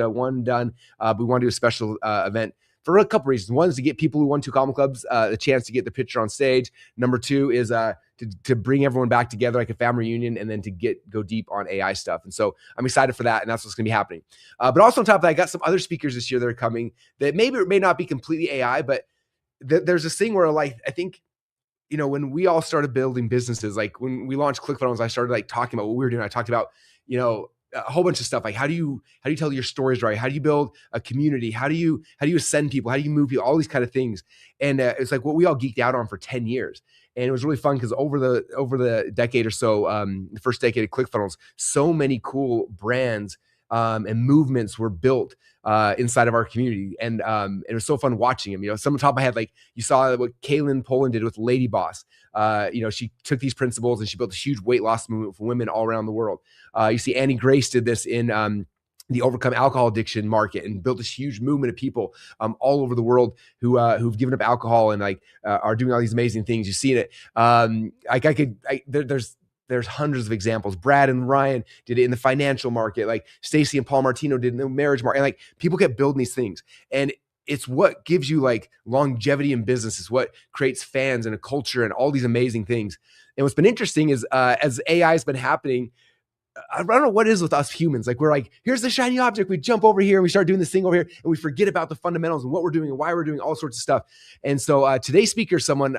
one done. But we want to do a special event for a couple reasons. One is to get people who won 2 Common Clubs a chance to get the picture on stage. Number 2 is to bring everyone back together like a family reunion, and then to go deep on AI stuff. And so I'm excited for that, and that's what's going to be happening. But also on top of that, I got some other speakers this year that are coming that maybe or may not be completely AI, but there's this thing where like I think, when we all started building businesses, like when we launched ClickFunnels, I started like talking about what we were doing. I talked about, a whole bunch of stuff. Like how do you tell your stories right? How do you build a community? How do you ascend people? How do you move people? All these kind of things. And it's like what we all geeked out on for 10 years. And it was really fun because over the decade or so, the first decade of ClickFunnels, so many cool brands and movements were built inside of our community. And it was so fun watching them. Some on top of my head, like you saw what Kaylin Poland did with Lady Boss. She took these principles and she built a huge weight loss movement for women all around the world. You see Annie Grace did this in the overcome alcohol addiction market and built this huge movement of people all over the world who've given up alcohol and are doing all these amazing things. You've seen it. There's hundreds of examples. Brad and Ryan did it in the financial market. Like Stacy and Paul Martino did in the marriage market. And like people kept building these things. And it's what gives you like longevity in business. It's what creates fans and a culture and all these amazing things. And what's been interesting is as AI has been happening, I don't know what it is with us humans. Like we're like, here's the shiny object. We jump over here and we start doing this thing over here and we forget about the fundamentals and what we're doing and why we're doing all sorts of stuff. And so today's speaker is someone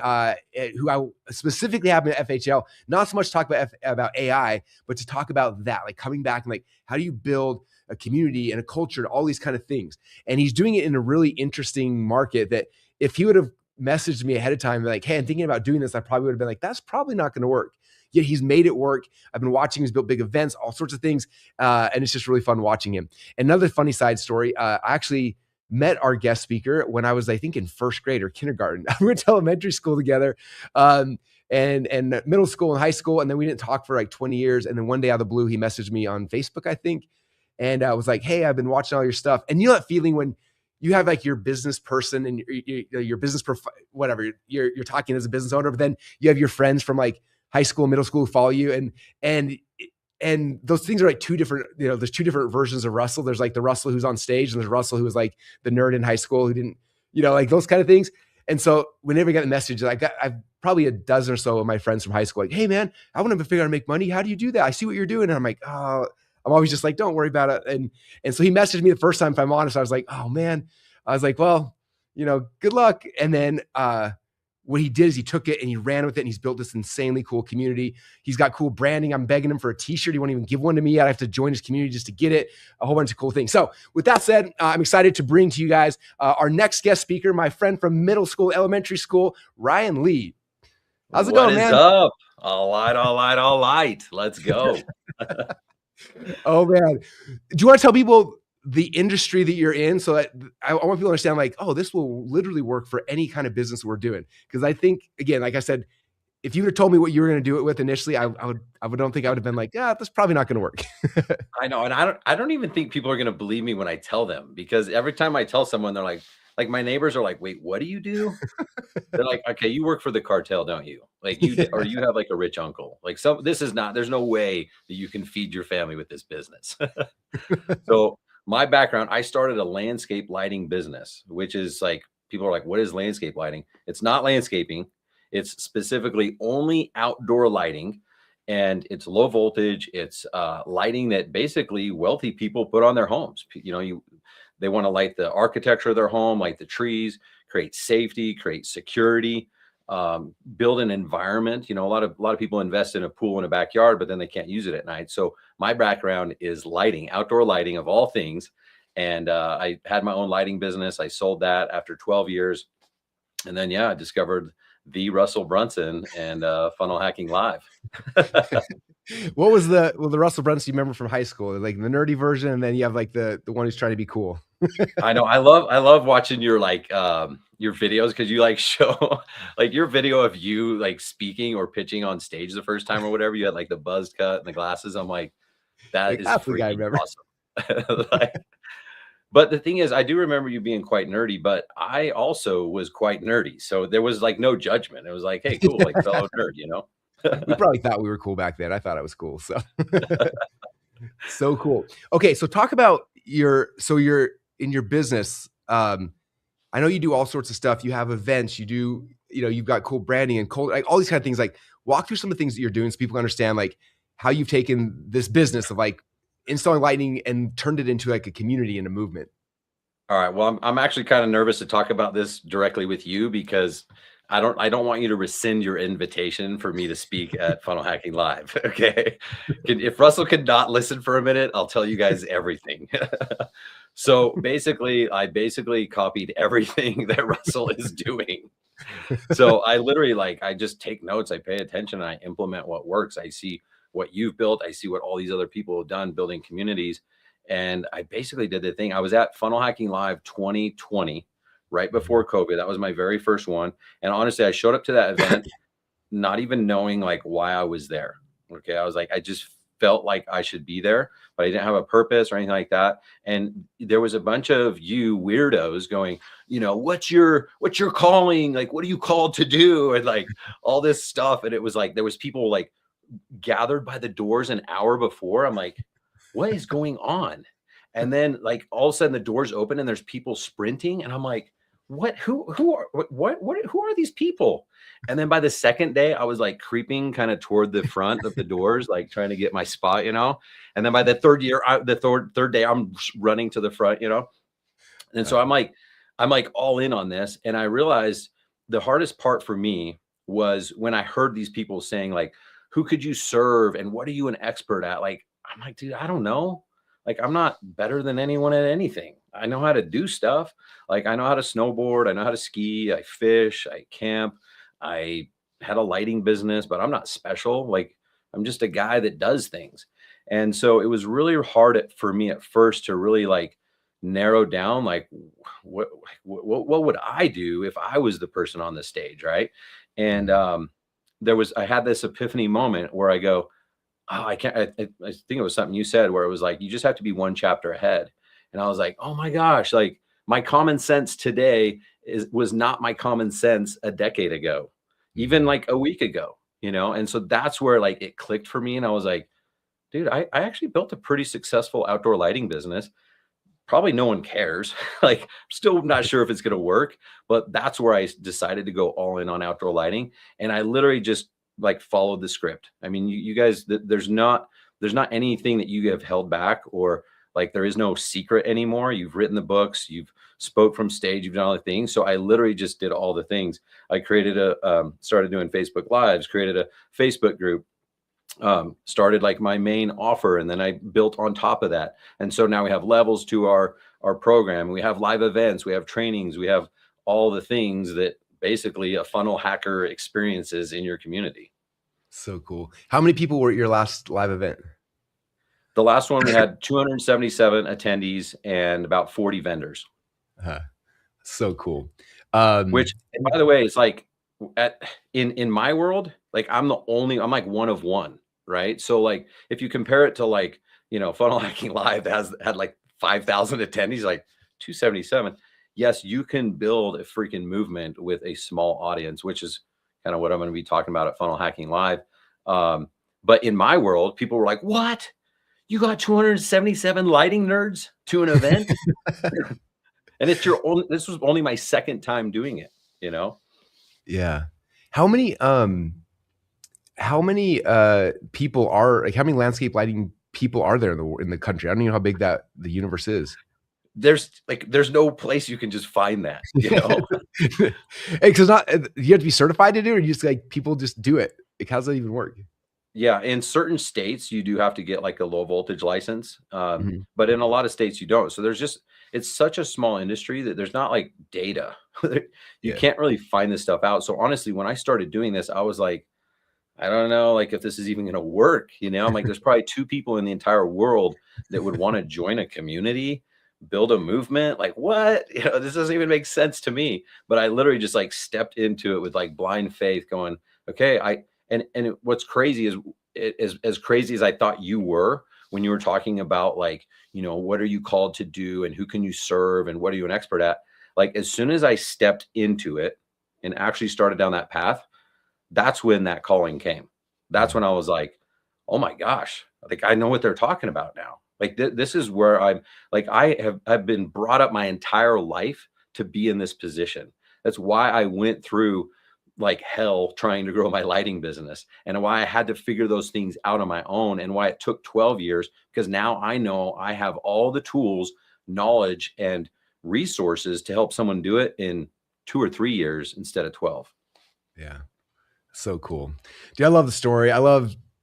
who I specifically have at FHL, not so much talk about AI, but to talk about that, like coming back and like, how do you build a community and a culture and all these kind of things. And he's doing it in a really interesting market that if he would have messaged me ahead of time, like, hey, I'm thinking about doing this, I probably would have been like, that's probably not going to work. Yet he's made it work. I've been watching, he's built big events, all sorts of things. And it's just really fun watching him. Another funny side story, I actually met our guest speaker when I was, I think in first grade or kindergarten. We went to elementary school together and middle school and high school. And then we didn't talk for like 20 years. And then one day out of the blue, he messaged me on Facebook, I think. And I was like, hey, I've been watching all your stuff. And you know that feeling when you have like your business person and your business, whatever, you're talking as a business owner, but then you have your friends from like high school, middle school who follow you. And those things are like two different, there's two different versions of Russell. There's like the Russell who's on stage and there's Russell who was like the nerd in high school who didn't, like those kind of things. And so whenever I get the message, I've probably a dozen or so of my friends from high school, like, hey man, I want to figure out how to make money. How do you do that? I see what you're doing. And I'm like, oh, I'm always just like, don't worry about it. And so he messaged me the first time, if I'm honest, I was like, oh man, I was like, well, good luck. And then, what he did is he took it and he ran with it and he's built this insanely cool community. He's got cool branding. I'm begging him for a t-shirt. He won't even give one to me yet. I have to join his community just to get it. A whole bunch of cool things. So with that said, I'm excited to bring to you guys our next guest speaker, my friend from middle school, elementary school, Ryan Lee. How's it going, man? What is up? All right. Let's go. Oh, man. Do you want to tell people the industry that you're in so that I want people to understand like, oh, this will literally work for any kind of business we're doing? Because I think, again, like I said, if you would have told me what you were going to do it with initially, I don't think I would have been like, yeah, that's probably not going to work. I know. And I don't even think people are going to believe me when I tell them, because every time I tell someone, they're like my neighbors are like, wait, what do you do? They're like, okay, you work for the cartel, don't you? Like or you have like a rich uncle. Like there's no way that you can feed your family with this business. So my background, I started a landscape lighting business, which is like, people are like, what is landscape lighting? It's not landscaping. It's specifically only outdoor lighting, and it's low voltage. It's lighting that basically wealthy people put on their homes. They want to light the architecture of their home, light the trees, create safety, create security, build an environment. A lot of people invest in a pool in a backyard, but then they can't use it at night. So my background is lighting, outdoor lighting of all things. And I had my own lighting business. I sold that after 12 years. And then, I discovered the Russell Brunson and Funnel Hacking Live. What was the Russell Brunson you remember from high school? Like the nerdy version, and then you have like the one who's trying to be cool. I know. I love watching your your videos, because you like show like your video of you like speaking or pitching on stage the first time or whatever. You had like the buzz cut and the glasses. I'm like, that is freaking awesome. But the thing is, I do remember you being quite nerdy, but I also was quite nerdy. So there was like no judgment. It was like, hey, cool, like fellow nerd, We probably thought we were cool back then. I thought I was cool. So so cool. Okay. So talk about, you're in your business. I know you do all sorts of stuff. You have events, you've got cool branding and cold, like all these kind of things. Like walk through some of the things that you're doing so people understand like how you've taken this business of like installing lighting and turned it into like a community and a movement. All right. Well, I'm actually kind of nervous to talk about this directly with you because I don't want you to rescind your invitation for me to speak at Funnel Hacking Live. Okay. If Russell could not listen for a minute, I'll tell you guys everything. So basically, I basically copied everything that Russell is doing. So I literally I just take notes, I pay attention, and I implement what works. I see what you've built, I see what all these other people have done building communities. And I basically did the thing. I was at Funnel Hacking Live 2020, right before COVID. That was my very first one. And honestly, I showed up to that event not even knowing like why I was there. Okay. I was like, I just felt like I should be there, but I didn't have a purpose or anything like that. And there was a bunch of you weirdos going, what's your calling? Like, what are you called to do? And like all this stuff. And it was like, there was people like gathered by the doors an hour before. I'm like, what is going on? And then like all of a sudden the doors open and there's people sprinting. And I'm like, who are these people? And then by the second day, I was like creeping kind of toward the front of the doors, like trying to get my spot, and then by the third day, I'm running to the front, and so I'm like all in on this. And I realized the hardest part for me was when I heard these people saying like, who could you serve? And what are you an expert at? Like, I'm like, dude, I don't know. Like, I'm not better than anyone at anything. I know how to do stuff. Like, I know how to snowboard. I know how to ski. I fish. I camp. I had a lighting business, but I'm not special. Like, I'm just a guy that does things. And so it was really hard for me at first to really like narrow down, like, what would I do if I was the person on the stage, right? And I had this epiphany moment where I go, oh, I can't. I think it was something you said where it was like, you just have to be one chapter ahead. And I was like, oh my gosh, like my common sense today was not my common sense a decade ago, even like a week ago, And so that's where like it clicked for me. And I was like, dude, I actually built a pretty successful outdoor lighting business. Probably no one cares. Like, still not sure if it's going to work, but that's where I decided to go all in on outdoor lighting. And I literally just like followed the script. I mean, you guys, there's not anything that you have held back, or like there is no secret anymore. You've written the books, you've spoke from stage, you've done all the things. So I literally just did all the things. I created started doing Facebook Lives, created a Facebook group, started like my main offer, and then I built on top of that. And so now we have levels to our program. We have live events, we have trainings, we have all the things that basically a funnel hacker experiences in your community. So cool. How many people were at your last live event? The last one, we had 277 attendees and about 40 vendors. So cool. Which, and by the way, it's like in my world, like I'm like one of one, right? So like if you compare it to like, Funnel Hacking Live had like 5,000 attendees, like 277. Yes, you can build a freaking movement with a small audience, which is kind of what I'm going to be talking about at Funnel Hacking Live. But in my world, people were like, what? You got 277 lighting nerds to an event? And this was only my second time doing it, Yeah. How many people are like, how many landscape lighting people are there in the country? I don't even know how big the universe is. There's no place you can just find that, Hey, cause you have to be certified to do it, or you just like people just do it. Like, how's that even work? Yeah, in certain states you do have to get like a low voltage license, but in a lot of states you don't. So it's such a small industry that there's not like data. You can't really find this stuff out. So honestly, when I started doing this, I was like, I don't know, like if this is even going to work. I'm like, there's probably 2 people in the entire world that would want to join a community, build a movement. Like, what? This doesn't even make sense to me. But I literally just like stepped into it with like blind faith, going, okay, what's crazy is as crazy as I thought you were when you were talking about like, what are you called to do and who can you serve and what are you an expert at? Like, as soon as I stepped into it and actually started down that path, that's when that calling came. That's when I was like, oh my gosh, like I know what they're talking about now. Like this is where I've been brought up my entire life to be in this position. That's why I went through like hell trying to grow my lighting business, and why I had to figure those things out on my own, and why it took 12 years, because now I know I have all the tools, knowledge, and resources to help someone do it in 2 or 3 years instead of 12. Yeah. So cool. Dude, I love the story.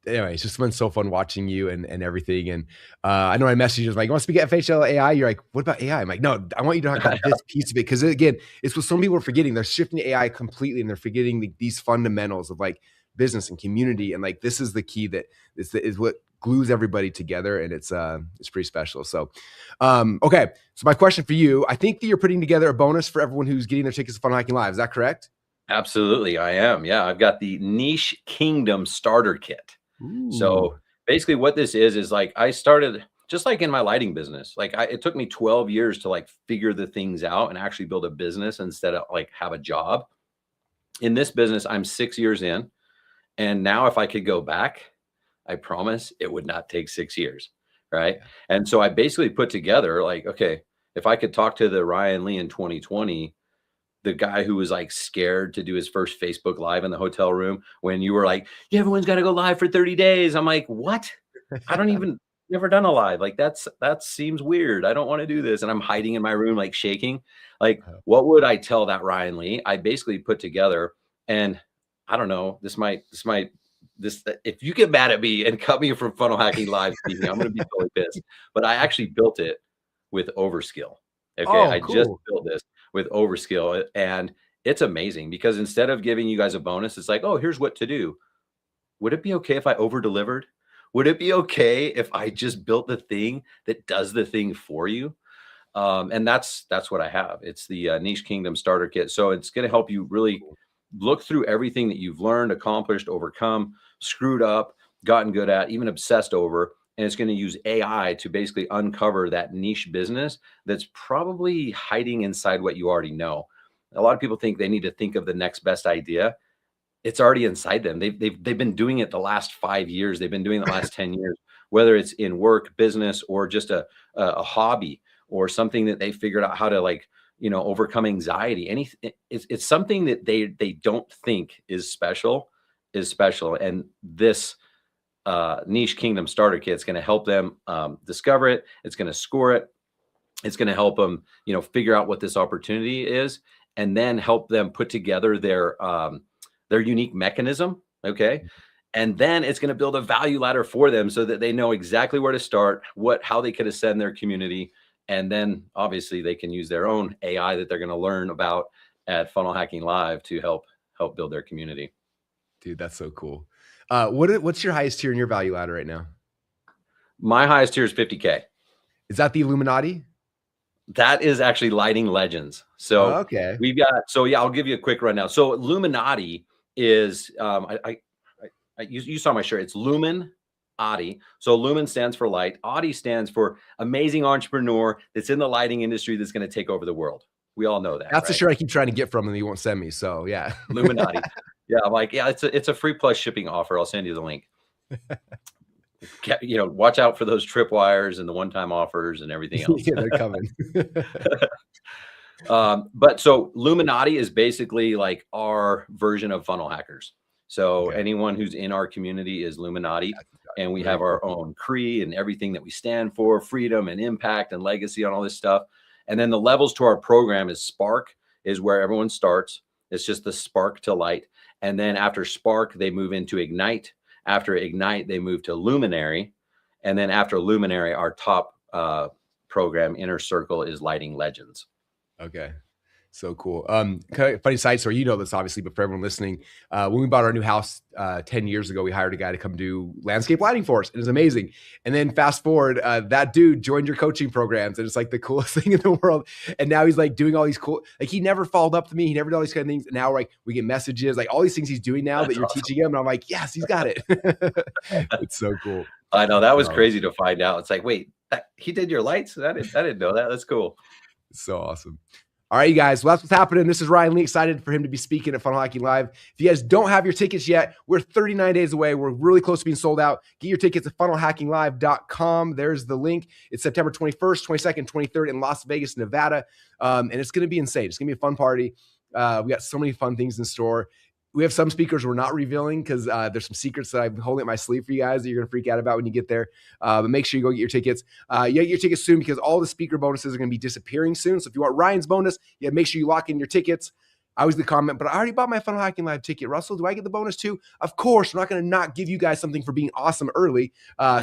Anyway, it's just been so fun watching you and everything. And I know I messaged you like, you want to speak at FHL AI? You're like, what about AI? I'm like, no, I want you to talk about this piece of it. Cause again, it's what some people are forgetting. They're shifting to AI completely and they're forgetting these fundamentals of like business and community. And like, this is the key that is what glues everybody together. And it's pretty special. So, okay. So my question for you, I think that you're putting together a bonus for everyone who's getting their tickets to Funnel Hacking Live. Is that correct? Absolutely, I am. Yeah, I've got the Niche Kingdom Starter Kit. Ooh. So basically what this is like I started just like in my lighting business. Like it took me 12 years to like figure the things out and actually build a business instead of like have a job. In this business, I'm 6 years in. And now if I could go back, I promise it would not take 6 years. Right. Yeah. And so I basically put together like, okay, if I could talk to the Ryan Lee in 2020, the guy who was like scared to do his first Facebook Live in the hotel room when you were like, yeah, everyone's got to go live for 30 days. I'm like, what? I don't even never done a live. Like that seems weird. I don't want to do this. And I'm hiding in my room, like shaking. Like, what would I tell that Ryan Lee? I basically put together, and I don't know, if you get mad at me and cut me from Funnel Hacking Live speaking, I'm going to be totally pissed. But I actually built it with Overskill. Okay. Oh, I just cool. built this with Overskill, and it's amazing because instead of giving you guys a bonus, it's like, oh, here's what to do. Would it be okay if I over delivered? Would it be okay if I just built the thing that does the thing for you? And that's what I have. It's the Niche Kingdom Starter Kit. So it's going to help you really look through everything that you've learned, accomplished, overcome, screwed up, gotten good at, even obsessed over. And it's going to use AI to basically uncover that niche business that's probably hiding inside what you already know. A lot of people think they need to think of the next best idea. It's already inside them. They've been doing it the last 5 years. They've been doing it the last 10 years, whether it's in work, business, or just a hobby or something that they figured out how to like, overcome anxiety. It's something that they don't think is special. And this Niche Kingdom Starter Kit is going to help them discover it. It's going to score it. It's going to help them, figure out what this opportunity is, and then help them put together their unique mechanism. Okay. And then it's going to build a value ladder for them so that they know exactly where to start, how they could ascend their community. And then obviously they can use their own AI that they're going to learn about at Funnel Hacking Live to help build their community. Dude, that's so cool. What's your highest tier in your value ladder right now? My highest tier is 50K. Is that the Illuminati? That is actually Lighting Legends. So okay. I'll give you a quick rundown. So Illuminati is, you saw my shirt. It's Lumen Audi. So Lumen stands for light. Audi stands for amazing entrepreneur that's in the lighting industry that's going to take over the world. We all know that. That's the right? shirt I keep trying to get from him. He won't send me. So yeah. Illuminati. Yeah. I'm like, yeah, it's a free plus shipping offer. I'll send you the link. Watch out for those tripwires and the one-time offers and everything else. Yeah, they're coming. But so Illuminati is basically like our version of funnel hackers. So anyone who's in our community is Illuminati, and we have our own creed and everything that we stand for, freedom and impact and legacy on all this stuff. And then the levels to our program is Spark is where everyone starts. It's just the spark to light. And then after Spark, they move into Ignite. After Ignite, they move to Luminary. And then after Luminary, our top program, Inner Circle, is Lighting Legends. Okay. So cool. Funny side story, this obviously, but for everyone listening, when we bought our new house 10 years ago, we hired a guy to come do landscape lighting for us. It was amazing. And then fast forward, that dude joined your coaching programs, and it's like the coolest thing in the world. And now he's like doing all these cool, like he never followed up to me. He never did all these kind of things. And now we get messages, like all these things he's doing now. That's that you're awesome. Teaching him. And I'm like, yes, he's got it. It's so cool. I know, that was crazy to find out. It's like, wait, he did your lights? I didn't know that. That's cool. So awesome. All right, you guys. Well, that's what's happening. This is Ryan Lee. Excited for him to be speaking at Funnel Hacking Live. If you guys don't have your tickets yet, we're 39 days away. We're really close to being sold out. Get your tickets at funnelhackinglive.com. There's the link. It's September 21st, 22nd, 23rd in Las Vegas, Nevada. And it's going to be insane. It's going to be a fun party. We got so many fun things in store. We have some speakers we're not revealing because there's some secrets that I'm holding up my sleeve for you guys that you're going to freak out about when you get there. But make sure you go get your tickets. You get your tickets soon because all the speaker bonuses are going to be disappearing soon. So if you want Ryan's bonus, make sure you lock in your tickets. I always comment, but I already bought my Funnel Hacking Live ticket. Russell, do I get the bonus too? Of course, we're not going to not give you guys something for being awesome early.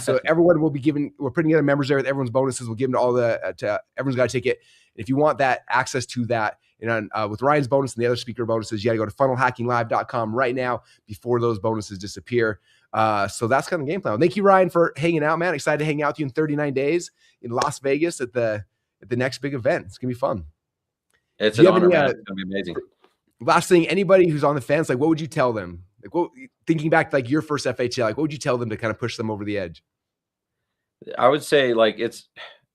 So everyone will be given, we're putting together members there with everyone's bonuses. We'll give them to all to everyone's got a ticket. And if you want that access to that, and with Ryan's bonus and the other speaker bonuses, you got to go to funnelhackinglive.com right now before those bonuses disappear. So that's kind of the game plan. Thank you, Ryan, for hanging out, man. Excited to hang out with you in 39 days in Las Vegas at the next big event. It's going to be fun. It's an honor, man. It's going to be amazing. Last thing, anybody who's on the fence, like, what would you tell them? Like, thinking back to like your first FHL, like, what would you tell them to kind of push them over the edge? I would say, like, it's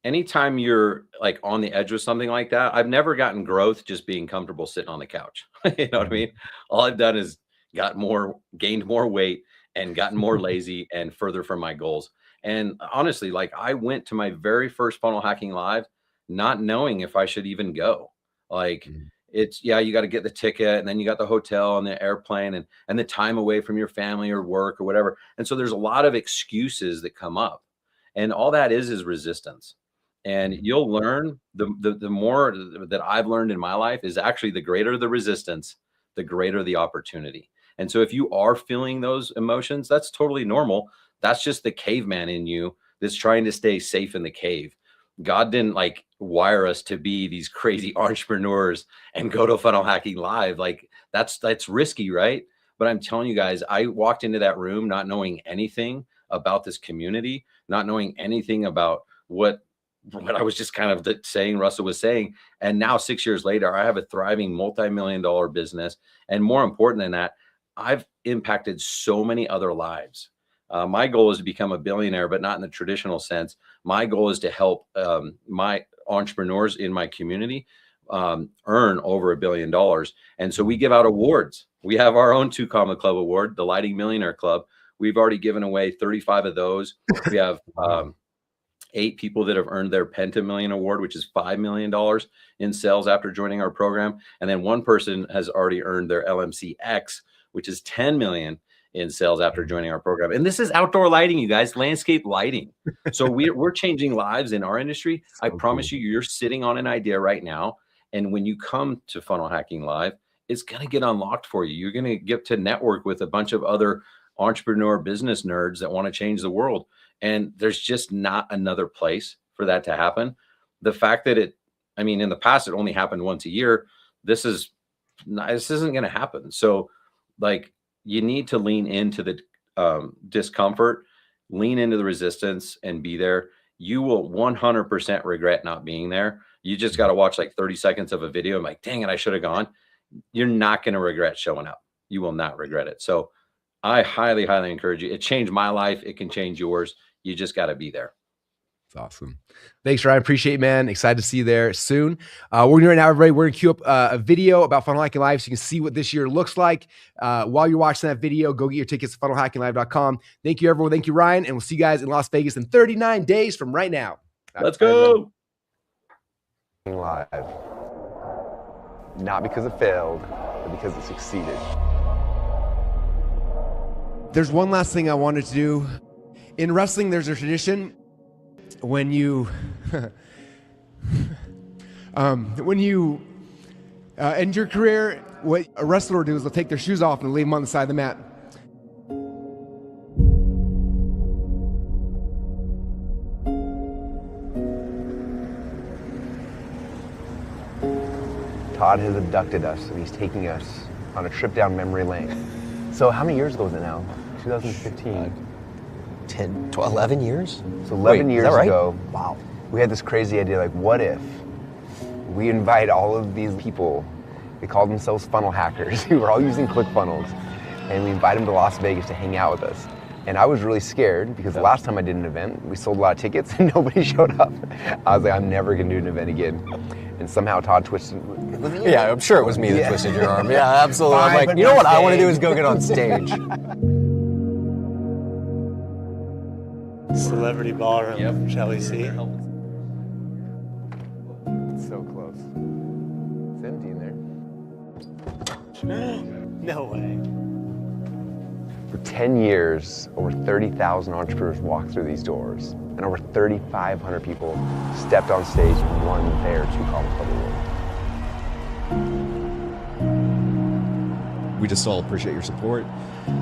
anytime you're like on the edge with something like that, I've never gotten growth just being comfortable sitting on the couch. You know what I mean? All I've done is gained more weight and gotten more lazy and further from my goals. And honestly, like, I went to my very first Funnel Hacking Live not knowing if I should even go. Like, it's, you got to get the ticket, and then you got the hotel and the airplane and the time away from your family or work or whatever. And so there's a lot of excuses that come up, and all that is resistance. And you'll learn the more that I've learned in my life is actually the greater the resistance, the greater the opportunity. And so if you are feeling those emotions, that's totally normal. That's just the caveman in you that's trying to stay safe in the cave. God didn't like wire us to be these crazy entrepreneurs and go to Funnel Hacking Live. Like, that's risky, right? But I'm telling you guys, I walked into that room not knowing anything about this community, not knowing anything about what I was just kind of saying, Russell was saying. And now 6 years later, I have a thriving multi-million-dollar business. And more important than that, I've impacted so many other lives. My goal is to become a billionaire, but not in the traditional sense. My goal is to help my entrepreneurs in my community earn over $1 billion. And so we give out awards. We have our own 2 Comma Club award, the Lighting Millionaire Club. We've already given away 35 of those. We have 8 people that have earned their Pentamillion Award, which is $5 million in sales after joining our program. And then 1 person has already earned their LMCX, which is 10 million in sales after joining our program. And this is outdoor lighting, you guys, landscape lighting. So we're changing lives in our industry. I promise you, you're sitting on an idea right now. And when you come to Funnel Hacking Live, it's going to get unlocked for you. You're going to get to network with a bunch of other entrepreneur business nerds that want to change the world. And there's just not another place for that to happen. The fact that in the past, it only happened once a year. This isn't going to happen. So, like, you need to lean into the discomfort, lean into the resistance, and be there. You will 100% regret not being there. You just got to watch like 30 seconds of a video and like, dang it, I should have gone. You're not going to regret showing up. You will not regret it. So I highly, highly encourage you. It changed my life. It can change yours. You just got to be there. That's awesome. Thanks, Ryan. Appreciate it, man. Excited to see you there soon. We're going to right now, everybody, we're going to queue up a video about Funnel Hacking Live so you can see what this year looks like. While you're watching that video, go get your tickets at funnelhackinglive.com. Thank you, everyone. Thank you, Ryan. And we'll see you guys in Las Vegas in 39 days from right now. Let's go. Live. Not because it failed, but because it succeeded. There's one last thing I wanted to do. In wrestling, there's a tradition when you end your career, what a wrestler will do is they'll take their shoes off and leave them on the side of the mat. Todd has abducted us, and he's taking us on a trip down memory lane. So how many years ago was it now? 2015. 10, 12, 11 years? So 11 years right? ago, wow. We had this crazy idea, like, what if we invite all of these people, they called themselves funnel hackers, who were all using ClickFunnels, and we invite them to Las Vegas to hang out with us. And I was really scared because the last time I did an event, we sold a lot of tickets and nobody showed up. I was like, I'm never gonna do an event again. And somehow Todd twisted. Yeah, I'm sure it was me that twisted your arm. Yeah, absolutely. I'm like, you know what I want to do is go get on stage. Celebrity ballroom, shall we see? It's so close. It's empty in there. No way. For 10 years, over 30,000 entrepreneurs walked through these doors, and over 3,500 people stepped on stage and won their Two Comma Club Award. We just all appreciate your support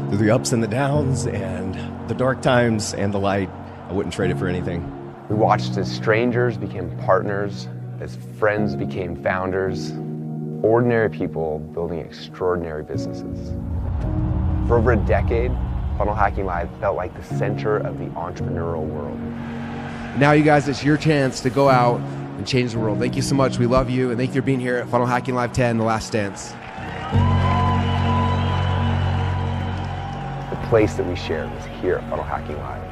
through the ups and the downs and the dark times and the light. I wouldn't trade it for anything. We watched as strangers became partners, as friends became founders, ordinary people building extraordinary businesses. For over a decade, Funnel Hacking Live felt like the center of the entrepreneurial world. Now, you guys, it's your chance to go out and change the world. Thank you so much. We love you, and thank you for being here at Funnel Hacking Live 10, The Last Dance. The place that we shared was here at Funnel Hacking Live.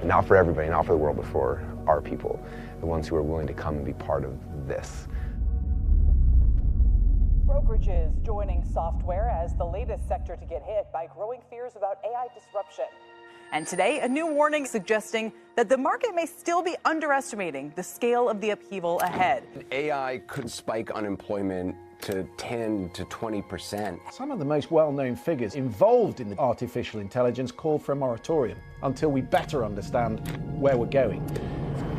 And not for everybody, not for the world, but for our people, the ones who are willing to come and be part of this. Brokerages joining software as the latest sector to get hit by growing fears about AI disruption. And today, a new warning suggesting that the market may still be underestimating the scale of the upheaval ahead. AI could spike unemployment to 10 to 20%. Some of the most well-known figures involved in the artificial intelligence call for a moratorium until we better understand where we're going.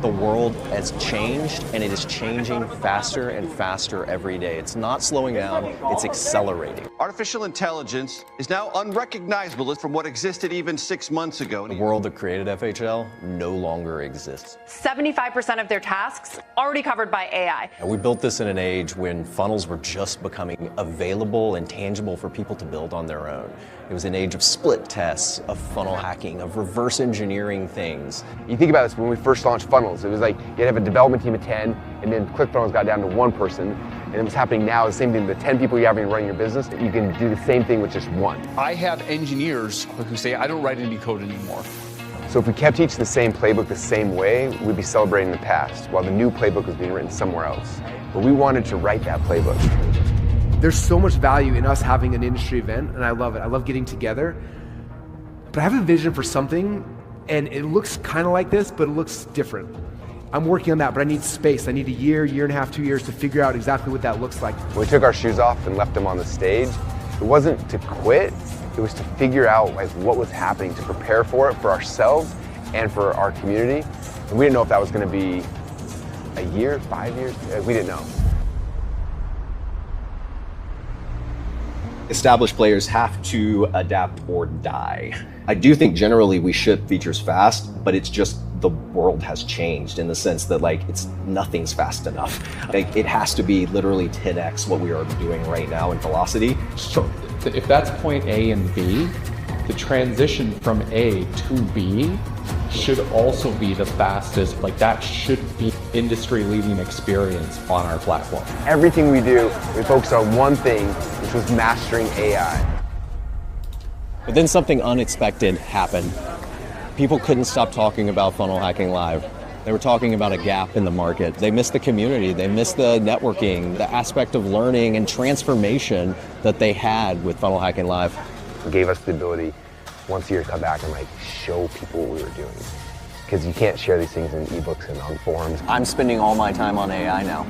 The world has changed, and it is changing faster and faster every day. It's not slowing down, it's accelerating. Artificial intelligence is now unrecognizable from what existed even 6 months ago. The world that created FHL no longer exists. 75% of their tasks already covered by AI. And we built this in an age when funnels were just becoming available and tangible for people to build on their own. It was an age of split tests, of funnel hacking, of reverse engineering things. You think about this, when we first launched Funnels, it was like you'd have a development team of 10, and then ClickFunnels got down to 1 person. And what's happening now is the same thing. The 10 people you're having running your business, you can do the same thing with just 1. I have engineers who say, I don't write any code anymore. So if we kept teaching the same playbook the same way, we'd be celebrating the past, while the new playbook was being written somewhere else. But we wanted to write that playbook. There's so much value in us having an industry event, and I love it. I love getting together. But I have a vision for something, and it looks kind of like this, but it looks different. I'm working on that, but I need space. I need a year, year and a half, 2 years to figure out exactly what that looks like. When we took our shoes off and left them on the stage, it wasn't to quit, it was to figure out like what was happening, to prepare for it for ourselves and for our community. And we didn't know if that was going to be a year, 5 years, we didn't know. Established players have to adapt or die. I do think generally we ship features fast, but it's just the world has changed in the sense that nothing's fast enough. Like it has to be literally 10x what we are doing right now in velocity. So if that's point A and B, the transition from A to B should also be the fastest. That should be industry-leading experience on our platform. Everything we do, we focus on one thing, which was mastering AI. But then something unexpected happened. People couldn't stop talking about Funnel Hacking Live. They were talking about a gap in the market. They missed the community. They missed the networking, the aspect of learning and transformation that they had with Funnel Hacking Live. It gave us the ability once a year to come back and show people what we were doing. Because you can't share these things in ebooks and on forums. I'm spending all my time on AI now.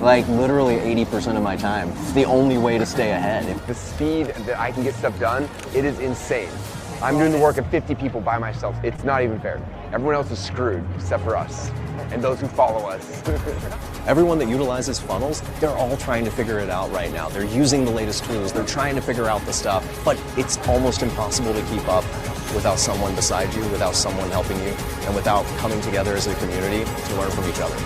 Literally 80% of my time. It's the only way to stay ahead. The speed that I can get stuff done, it is insane. I'm doing the work of 50 people by myself. It's not even fair. Everyone else is screwed except for us and those who follow us. Everyone that utilizes funnels, they're all trying to figure it out right now. They're using the latest tools. They're trying to figure out the stuff, but it's almost impossible to keep up without someone beside you, without someone helping you, and without coming together as a community to learn from each other.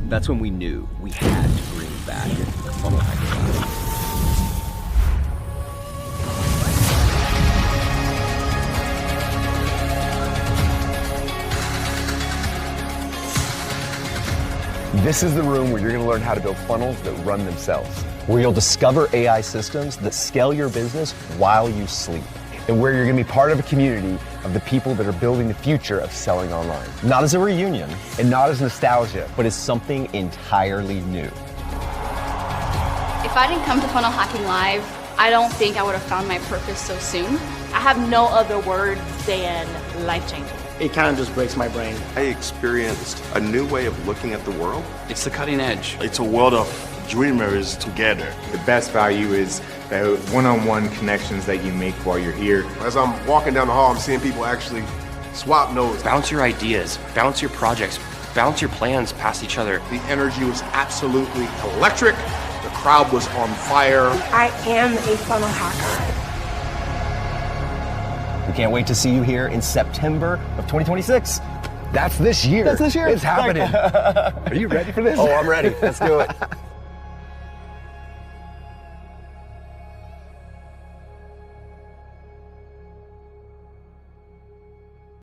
That's when we knew we had to bring back the funnel hacking. This is the room where you're going to learn how to build funnels that run themselves. Where you'll discover AI systems that scale your business while you sleep. and where you're going to be part of a community of the people that are building the future of selling online. Not as a reunion, And not as nostalgia. but as something entirely new. If I didn't come to Funnel Hacking Live, I don't think I would have found my purpose so soon. I have no other word than life-changing. It kind of just breaks my brain. I experienced a new way of looking at the world. It's the cutting edge. It's a world of dreamers together. The best value is the one-on-one connections that you make while you're here. As I'm walking down the hall, I'm seeing people actually swap notes. Bounce your ideas, bounce your projects, bounce your plans past each other. The energy was absolutely electric. The crowd was on fire. I am a funnel hacker. We can't wait to see you here in September of 2026. That's this year. That's this year. It's happening. Are you ready for this? Oh, I'm ready. Let's do it.